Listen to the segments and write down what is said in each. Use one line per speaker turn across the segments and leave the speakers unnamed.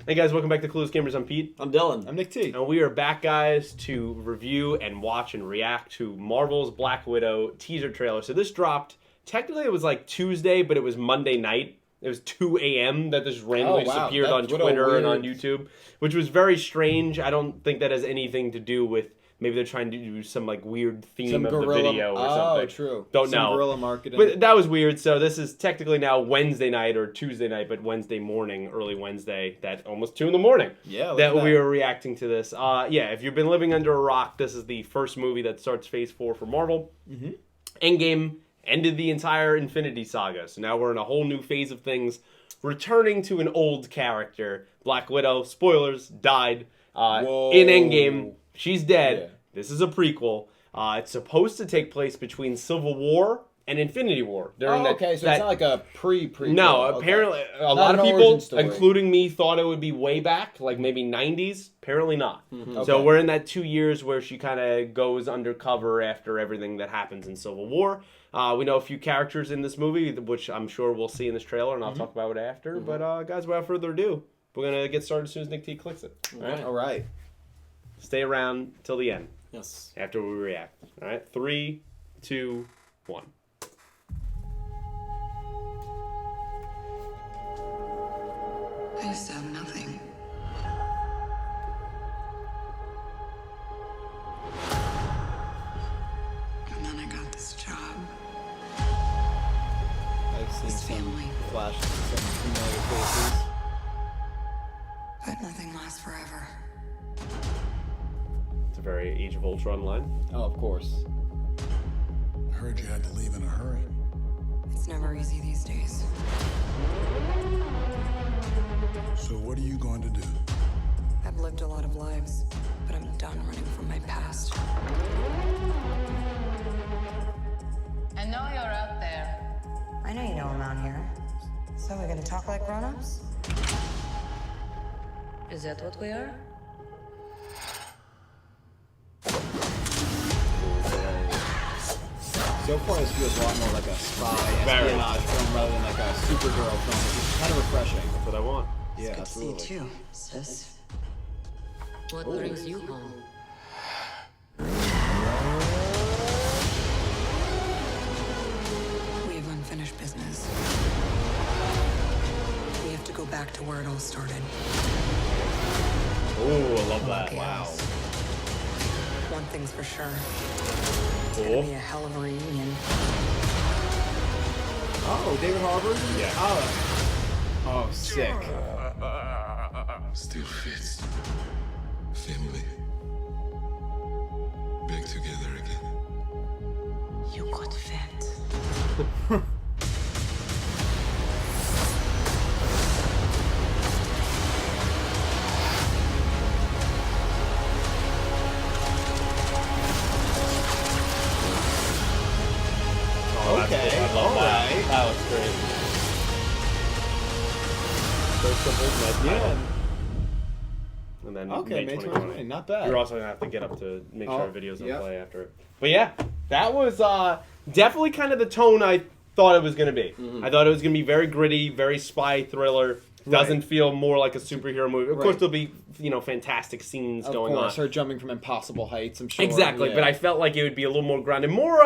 Hey guys, welcome back to Clueless Gamers. I'm Pete.
I'm Dylan.
I'm Nick T.
And we are back, guys, to review and watch and react to Marvel's Black Widow teaser trailer. So this dropped, technically it was like Tuesday, but it was Monday night. It was 2 a.m. that this randomly just appeared on Twitter and on YouTube, which was very strange. I don't think that has anything to do with maybe they're trying to do some like weird theme of the video or something.
Oh, true.
Don't
some
know.
Guerrilla marketing.
But that was weird. So this is technically now Wednesday night or Tuesday night, but Wednesday morning, early Wednesday, that almost 2 in the morning.
Yeah,
that we are reacting to this. Yeah, if you've been living under a rock, this is the first movie that starts Phase 4 for Marvel. Mm-hmm. Endgame ended the entire Infinity Saga, so now we're in a whole new phase of things. Returning to an old character, Black Widow. Spoilers, died in Endgame. She's dead. Yeah. This is a prequel. It's supposed to take place between Civil War and Infinity War.
Okay, so it's not like a pre-prequel.
No, apparently a lot of people, including me, thought it would be way back, like maybe 90s. Apparently not. Mm-hmm. So we're in that 2 years where she kind of goes undercover after everything that happens in Civil War. We know a few characters in this movie, which I'm sure we'll see in this trailer, and I'll talk about it after. Mm-hmm. But guys, without further ado, we're going to get started as soon as Nick T clicks it.
All right.
Stay around till the end.
Yes.
After we react. All right. 3, 2, 1.
I used to have nothing. And then I got this job.
I've seen
This family.
some flashes of some familiar faces.
But nothing lasts forever.
It's a very Age of Ultron line.
Oh, of course.
I heard you had to leave in a hurry.
It's never easy these days.
So what are you going to do?
I've lived a lot of lives, but I'm done running from my past.
I know you're out there.
I know you know I'm out here. So we're gonna talk like grown-ups?
Is that what we are?
So far, this feels a lot more like a spy espionage film rather than like a Supergirl film, which is kind of refreshing.
That's what I want.
Yeah,
Good
absolutely.
to see you too, sis.
What brings you home?
We have unfinished business. We have to go back to where it all started.
Oh, I love that.
Wow. One thing's for sure. It's gonna be a hell of a reunion.
Oh, David Harbour?
Yeah.
Oh, sick.
Still fits. Family. Back together again.
You got fit.
Okay,
I love that.
alright.
That was great. So simple,
Yeah.
And then
Okay,
May
May
2020.
Not bad.
You're also going to have to get up to make sure our videos don't
yeah.
play after it. But yeah, that was definitely kind of the tone I thought it was going to be. Mm-hmm. I thought it was going to be very gritty, very spy thriller. Doesn't feel more like a superhero movie. Of course, there'll be fantastic scenes going on.
Of course, her jumping from impossible heights, I'm sure.
Exactly, but I felt like it would be a little more grounded. More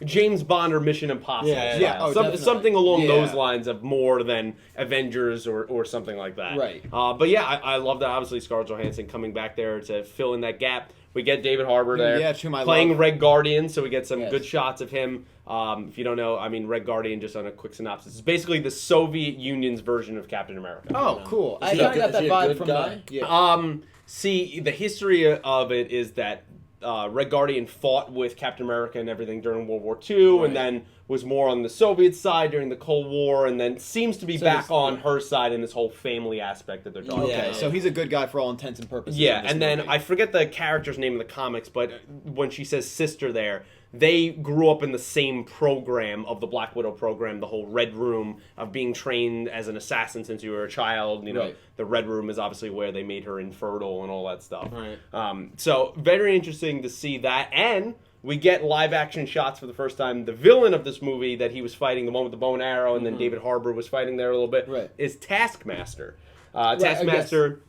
James Bond or Mission Impossible.
Yeah. Oh,
something along those lines of more than Avengers or something like that.
Right.
But yeah, I love that. Obviously, Scarlett Johansson coming back there to fill in that gap. We get David Harbour there.
Yeah, to my
playing
love.
Red Guardian, so we get some good shots of him. If you don't know, I mean, Red Guardian, just on a quick synopsis, is basically the Soviet Union's version of Captain America.
Oh, cool. I kind of got that vibe from
guy?
See, the history of it is that Red Guardian fought with Captain America and everything during World War II, and then was more on the Soviet side during the Cold War, and then seems to be back on her side in this whole family aspect that they're talking about.
Okay, so he's a good guy for all intents and purposes.
Yeah,
in this
and then
movie.
I forget the character's name in the comics, but when she says sister there, they grew up in the same program of the Black Widow program, the whole Red Room of being trained as an assassin since you were a child. You know, the Red Room is obviously where they made her infertile and all that stuff.
Right.
So very interesting to see that, and we get live action shots for the first time. The villain of this movie that he was fighting, the one with the bow and arrow, and then David Harbour was fighting there a little bit, is Taskmaster. Taskmaster,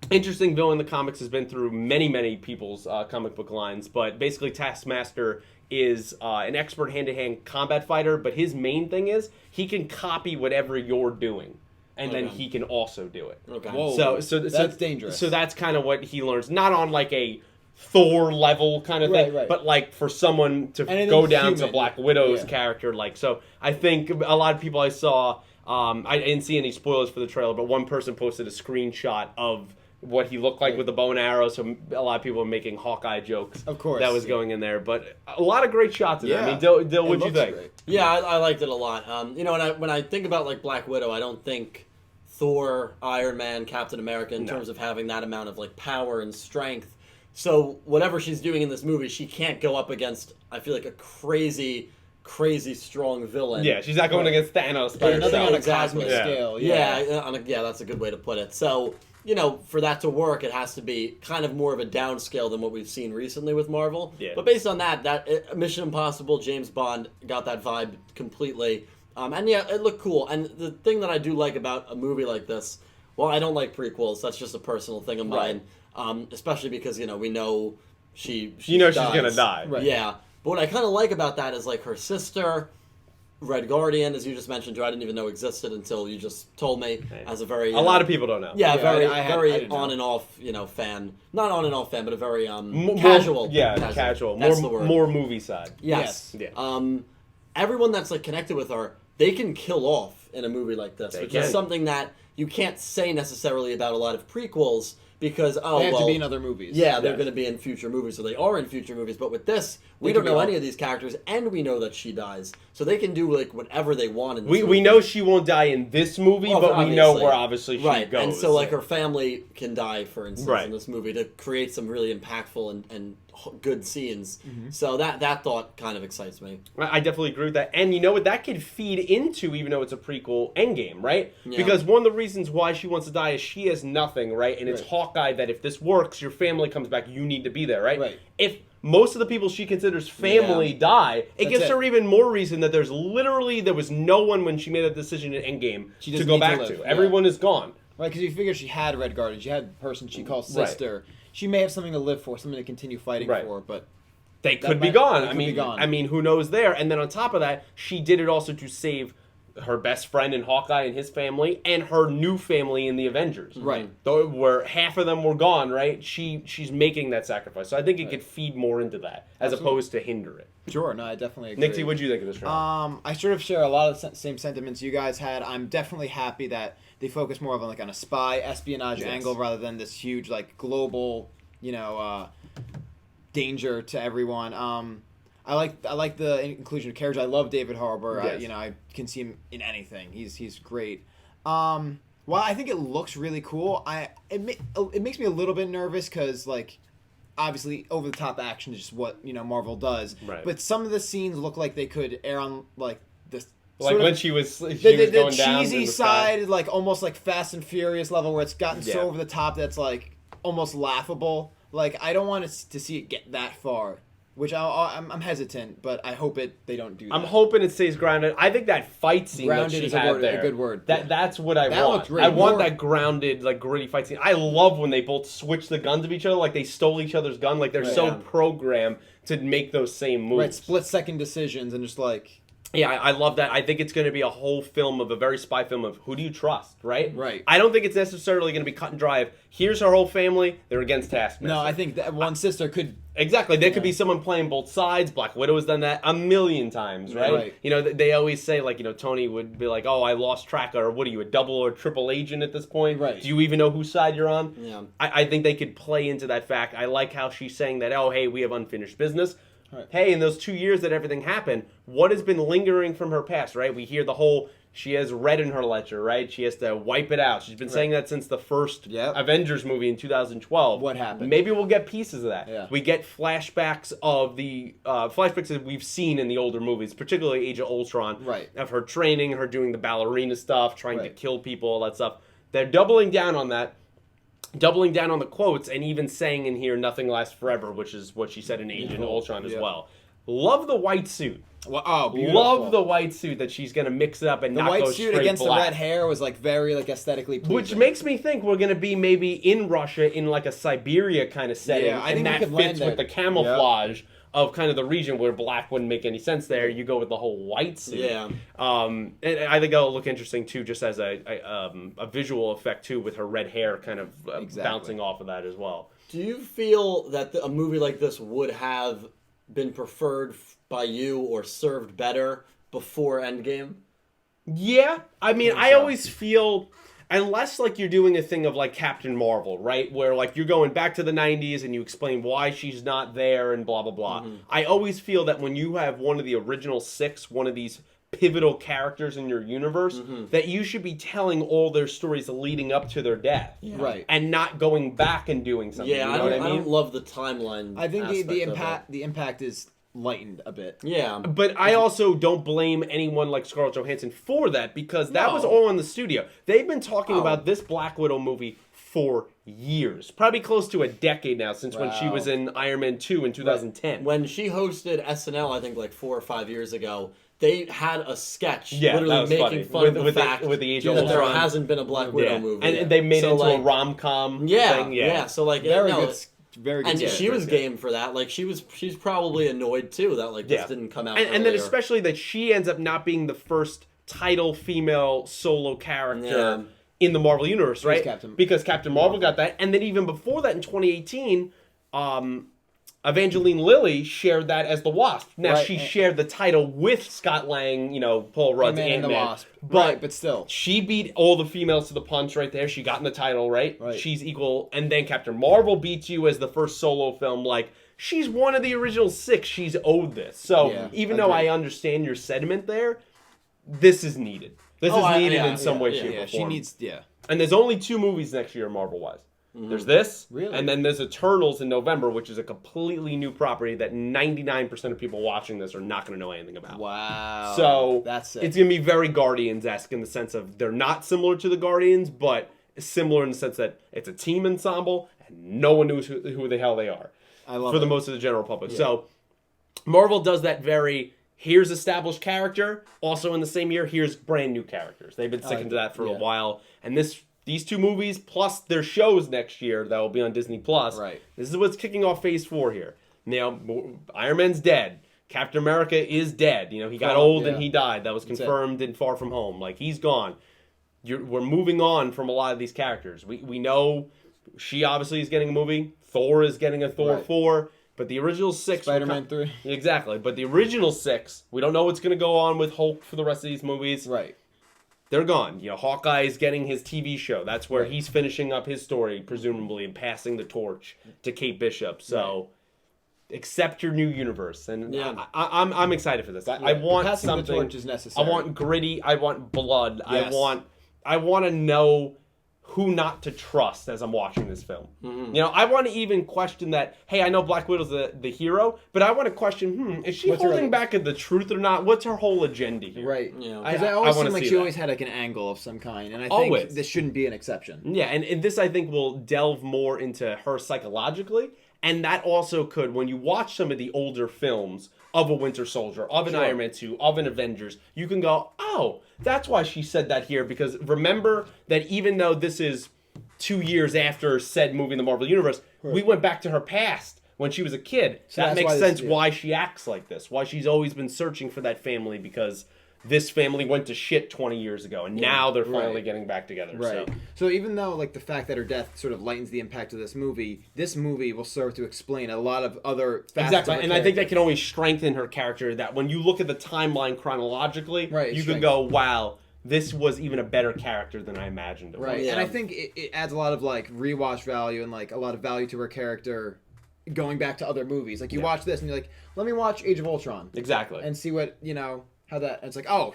interesting villain in the comics, has been through many people's comic book lines, but basically Taskmaster is an expert hand-to-hand combat fighter, but his main thing is he can copy whatever you're doing, and then he can also do it.
Okay.
Whoa.
So
that's dangerous.
So that's kind of what he learns, not on like a Thor level kind of thing,
Right.
but like for someone to
Anything
go down
human.
to Black Widow's
Yeah.
character, like, so I think a lot of people I saw, I didn't see any spoilers for the trailer, but one person posted a screenshot of what he looked like with the bow and arrow, so a lot of people are making Hawkeye jokes.
Of course,
that was
yeah.
going in there, but a lot of great shots in there. I
Yeah.
mean, Dill,
It
what'd you
looks
think?
great.
Yeah, I liked it a lot. When I think about like Black Widow, I don't think Thor, Iron Man, Captain America in terms of having that amount of like power and strength. So whatever she's doing in this movie, she can't go up against, I feel like, a crazy strong villain.
Yeah, she's not going against Thanos by
Yeah, nothing
herself.
on a
Exactly.
cosmic
Yeah.
scale.
Yeah, that's a good way to put it. So, for that to work, it has to be kind of more of a downscale than what we've seen recently with Marvel.
Yeah.
But based on that Mission Impossible, James Bond got that vibe completely. And yeah, it looked cool. And the thing that I do like about a movie like this, well, I don't like prequels. That's just a personal thing of mine. Especially because, we know she
You know
dies.
she's gonna die.
Right.
Yeah. But what I kind of like about that is like her sister, Red Guardian, as you just mentioned, who I didn't even know existed until you just told me, as a very...
A lot of people don't know.
Yeah,
Yeah,
very,
I
very
didn't know.
on and off, fan. Not on and off fan, but a very
More-
casual.
Yeah, casual.
That's
More,
the word.
more movie side.
Yes.
Yeah.
Everyone that's like connected with her, they can kill off in a movie like this, which
can.
is something that you can't say necessarily about a lot of prequels because
They have to be in other movies.
Yeah, they're
Yes.
going to be in future movies, so they are in future movies. But with this, we
They
don't
can
know
be
any
all-
of these characters, and we know that she dies, so they can do like whatever they want. In this
We
movie.
know she won't die in this movie,
Oh,
but we know
obviously.
where obviously she
right.
goes.
And so like her family can die, for instance,
Right.
in this movie to create some really impactful and good scenes.
Mm-hmm.
So that thought kind of excites me.
I definitely agree with that. And you know what? That could feed into, even though it's a prequel, Endgame, right?
Yeah.
Because one of the reasons why she wants to die is she has nothing, right? And it's
Right.
Hawkeye that if this works, your family comes back, you need to be there, right?
Right.
If most of the people she considers family die, it
That's
gives
it.
her even more reason that there was no one when she made that decision in Endgame
She
to
doesn't
go
need to
back
live,
to.
yeah.
Everyone is gone.
Right, because you figure she had Red Guardian, she had the person she calls
Right.
sister. She may have something to live for, something to continue fighting
Right.
for, but
They
That
could be
might-
gone.
they
I
could
mean,
be gone.
I mean, who knows there? And then on top of that, she did it also to save her best friend in Hawkeye and his family, and her new family in the Avengers.
Right.
Though where half of them were gone, right? She's making that sacrifice. So I think it could feed more into that as
Absolutely.
opposed to hinder it.
sure, no, I definitely agree.
Nixie, what'd you think of this trailer?
I sort of share a lot of the same sentiments you guys had. I'm definitely happy that they focus more of on a spy espionage
Yes.
angle rather than this huge global, danger to everyone. I like the inclusion of characters. I love David Harbour.
Yes.
I can see him in anything. He's great. Well, I think it looks really cool. It makes me a little bit nervous because obviously over the top action is just what Marvel does.
Right.
But some of the scenes look like they could err on this.
Like
sort
when
of,
she was
the
going down
cheesy
in the sky.
side, almost like Fast and Furious level, where it's gotten
Yeah.
so over the top that's almost laughable. I don't want to see it get that far, which I'm hesitant, but I hope they don't do that.
I'm hoping it stays grounded. I think that fight scene
Grounded
that she
is a
had
word- a
there,
good word.
That's what I
That
want.
looked great.
I want
More-
that grounded, gritty fight scene. I love when they both switch the guns of each other, like they stole each other's gun, like they're
Right.
so
Yeah.
programmed to make those same moves.
right split-second decisions and just
Yeah, I love that. I think it's going to be a whole film of a very spy film of who do you trust, right?
Right.
I don't think it's necessarily going to be cut and dry of here's our whole family, they're against Taskmaster.
no. I think that one sister could.
Exactly. There could be someone playing both sides. Black Widow has done that a million times, right?
Right.
They always say, Tony would be like, oh, I lost track, or what are you, a double or triple agent at this point?
Right.
Do you even know whose side you're on?
Yeah.
I think they could play into that fact. I like how she's saying that, oh, hey, we have unfinished business.
Right.
Hey, in those 2 years that everything happened, what has been lingering from her past, right? We hear the whole, she has red in her ledger, right? She has to wipe it out. She's been saying that since the first
Yep.
Avengers movie in 2012.
What happened?
Maybe we'll get pieces of that.
Yeah.
We get flashbacks of the flashbacks that we've seen in the older movies, particularly Age of Ultron.
Right.
Of her training, her doing the ballerina stuff, trying to
Right.
kill people, all that stuff. They're doubling down on that. Doubling down on the quotes and even saying in here, nothing lasts forever, which is what she said in Age of Ultron as
Yeah.
well. Love the white suit.
Well, oh, beautiful.
Love the white suit that she's gonna mix it up and
the
not
white
go
suit
straight
against
black.
the red hair was like very like aesthetically pleasing.
Which makes me think we're gonna be maybe in Russia in like a Siberia kind of setting,
Yeah, I
and
think we
that
could land
fits
there.
with the camouflage of kind of the region where black wouldn't make any sense there. You go with the whole white suit.
Yeah.
And I think that'll look interesting too, just as a visual effect too, with her red hair kind of bouncing off of that as well.
Do you feel that a movie like this would have been preferred by you or served better before Endgame?
Yeah, I mean, I always feel, unless like you're doing a thing of like Captain Marvel, right, where like you're going back to the 90s and you explain why she's not there and blah blah blah. I always feel that when you have one of the original 6, one of these pivotal characters in your universe, that you should be telling all their stories leading up to their death,
Right.
and not going back and doing something.
Yeah,
you know what I mean?
I don't love the timeline.
I think the
aspect of it.
impact is lightened a bit.
Yeah,
But I also don't blame anyone like Scarlett Johansson for that, because that was
No.
all in the studio. They've been talking about this Black Widow movie for years. Probably close to a decade now, since when she
Wow.
was in Iron Man 2 in 2010.
when she hosted SNL, I think like 4 or 5 years ago, they had a sketch
Yeah, that
literally
was
making
funny.
fun of the fact
with the Age of
that there
Ultron.
hasn't been a Black Widow
Yeah.
movie
And
yet.
they made
So,
it into
like,
a rom-com
yeah,
thing.
yeah. So like,
Very
no,
good. Very good.
and
script,
she was
very good.
game for that. Like she's probably annoyed too that like this didn't come out.
And then
earlier.
especially that she ends up not being the first title female solo character
Yeah.
in the Marvel Universe, right? Because Captain Marvel got that. And then even before that in 2018, Evangeline Lilly shared that as the Wasp. Now,
Right.
she shared the title with Scott Lang, Paul Rudd's
Ant-Man and the
Ant-Man.
Wasp. Right, but still.
She beat all the females to the punch right there. She got in the title, right?
Right.
She's equal. And then Captain Marvel beats you as the first solo film. Like, she's one of the original 6. She's owed this. So,
Yeah,
even though I
agreed.
understand your sentiment there, this is needed. This is needed in some way, shape, or form.
She needs,
And there's only 2 movies next year, Marvel-wise. There's this,
Really?
and then there's Eternals in November, which is a completely new property that 99% of people watching this are not going to know anything about.
Wow.
So
that's it.
it's going to be very Guardians-esque in the sense of they're not similar to the Guardians, but similar in the sense that it's a team ensemble, and no one knows who the hell they are.
I love
for the
it.
most of the general public. So Marvel does that very... Here's established character. Also in the same year, here's brand new characters. They've been sticking to that for a while. And these 2 movies, plus their shows next year that will be on Disney Plus.
Right.
This is what's kicking off Phase 4 here. Now, Iron Man's dead. Captain America is dead. He got old and he died. That was confirmed in Far From Home. Like, he's gone. We're moving on from a lot of these characters. We know she obviously is getting a movie. Thor is getting a Thor 4. But the original 6...
Spider-Man 3.
Exactly. But the original 6, we don't know what's going to go on with Hulk for the rest of these movies.
Right.
They're gone. Hawkeye is getting his TV show. That's where he's finishing up his story, presumably, and passing the torch to Kate Bishop. So, accept your new universe. And I'm excited for this. I want
Passing
something...
the torch is necessary.
I want gritty. I want blood.
Yes.
I want to know who not to trust as I'm watching this film. I want to even question that, hey, I know Black Widow's the hero, but I want to question, is she holding back the truth or not? What's her whole agenda here?
Right.
Yeah.
Because I always
wanna
seem like
see
she
that.
always had like an angle of some kind, and I think
Always.
this shouldn't be an exception.
Yeah, and this, I think, will delve more into her psychologically, and that also could, when you watch some of the older films of a Winter Soldier, of an Iron Man 2, of an Avengers, you can go, oh, that's why she said that here, because remember that even though this is 2 years after said movie in the Marvel Universe, we went back to her past when she was a kid.
So
that
that's
makes
why
sense why she acts like this, why she's always been searching for that family, because this family went to shit 20 years ago, and now they're finally getting back together.
Right. So even though like the fact that her death sort of lightens the impact of this movie will serve to explain a lot of other facets
Exactly,
of her
and I think that
character.
can only strengthen her character, that when you look at the timeline chronologically,
Right,
you
it
can go, wow, this was even a better character than I imagined it was.
Right,
Yeah.
and I think it adds a lot of like rewatch value and like a lot of value to her character going back to other movies. Like you watch this and you're like, let me watch Age of Ultron.
Exactly.
And see what, how that, and it's like, oh,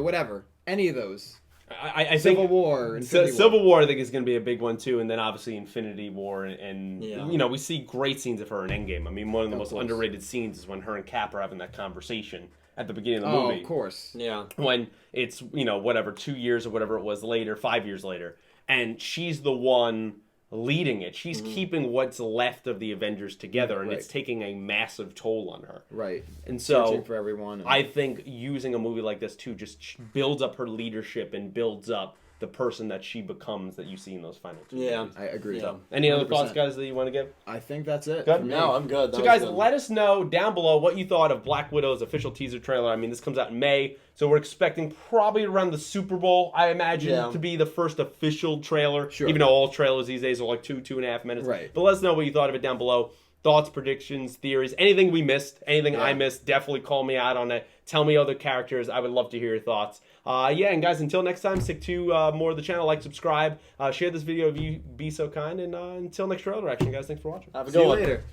whatever. Any of those.
I think
Civil War. Infinity War.
Civil War, I think, is going to be a big one, too, and then obviously Infinity War, and
Yeah.
we see great scenes of her in Endgame. I mean, one of the most
course.
underrated scenes is when her and Cap are having that conversation at the beginning of the
Oh,
movie.
of course.
Yeah.
When it's, 2 years or whatever it was later, 5 years later, and she's the one leading it. She's keeping what's left of the Avengers together, and it's taking a massive toll on her.
Right.
And so
Searching for everyone.
I think using a movie like this too just builds up her leadership and builds up the person that she becomes that you see in those final two movies.
I agree.
Yeah.
Any other
100%.
thoughts, guys, that you want to give?
I think that's it.
Good?
for me.
No, I'm good. That
So,
was
guys,
good.
let us know down below what you thought of Black Widow's official teaser trailer. I mean, this comes out in May, so we're expecting probably around the Super Bowl, I imagine, to be the first official trailer.
Sure.
Even though all trailers these days are like 2.5 minutes.
Right.
But let us know what you thought of it down below. Thoughts, predictions, theories, anything we missed, anything I missed, definitely call me out on it. Tell me other characters. I would love to hear your thoughts. And guys, until next time, stick to more of the channel. Like, subscribe, share this video if you be so kind. And until next trailer action, guys, thanks for watching.
Have a
See
good
you
one.
later.